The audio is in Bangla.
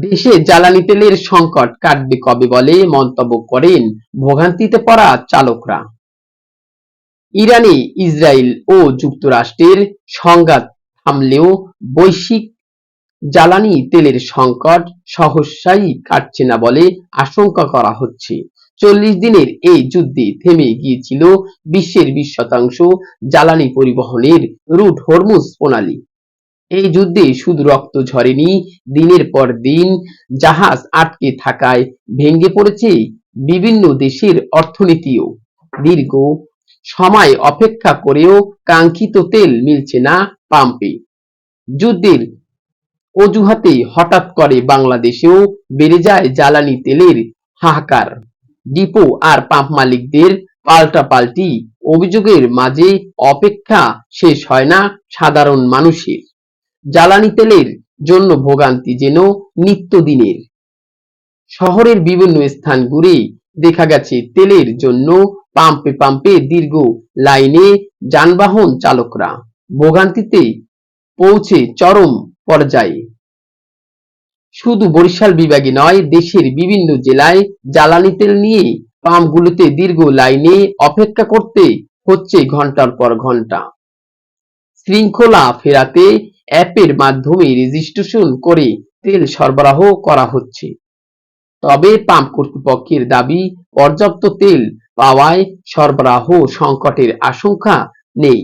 দেশে জ্বালানি তেলের সংকট কাটবে কবে বলে মন্তব্য করেন ভোগান্তিতে পড়া চালকরা। ইরানে ইসরায়েল ও যুক্তরাষ্ট্রের সংঘাত থামলেও বৈশ্বিক জ্বালানি তেলের সংকট সহসাই কাটছে না বলে আশঙ্কা করা হচ্ছে। ৪০ দিনের এই যুদ্ধে থেমে গিয়েছিল বিশ্বের ২০% জ্বালানি পরিবহনের রুট হরমুজ প্রণালী। এই যুদ্ধে শুধু রক্ত ঝরেনি, দিনের পর দিন জাহাজ আটকে থাকায় ভেঙে পড়েছে বিভিন্ন দেশের অর্থনীতিও। দীর্ঘ সময় অপেক্ষা করেও কাঙ্ক্ষিত তেল মিলছে না পাম্পে। যুদ্ধের অজুহাতে হঠাৎ করে বাংলাদেশেও বেড়ে যায় জ্বালানি তেলের হাহাকার। ডিপো আর পাম্প মালিকদের পাল্টাপাল্টি অভিযোগের মাঝে অপেক্ষা শেষ হয় না সাধারণ মানুষের। জ্বালানি তেলের জন্য ভোগান্তি যেন নিত্যদিনের। শহরের বিভিন্ন স্থান ঘুরে দেখা গেছে তেলের জন্য পাম্পে পাম্পে দীর্ঘ লাইনে যানবাহন চালকরা ভোগান্তিতে পৌঁছে চরম পর্যায়ে। শুধু বরিশাল বিভাগে নয়, দেশের বিভিন্ন জেলায় জ্বালানি তেল নিয়ে পাম্পগুলোতে দীর্ঘ লাইনে অপেক্ষা করতে হচ্ছে ঘন্টার পর ঘন্টা। শৃঙ্খলা ফেরাতে অ্যাপের মাধ্যমে রেজিস্ট্রেশন করে তেল সরবরাহ করা হচ্ছে। তবে পাম্প কর্তৃপক্ষের দাবি, পর্যাপ্ত তেল পাওয়ায় সরবরাহ সংকটের আশঙ্কা নেই।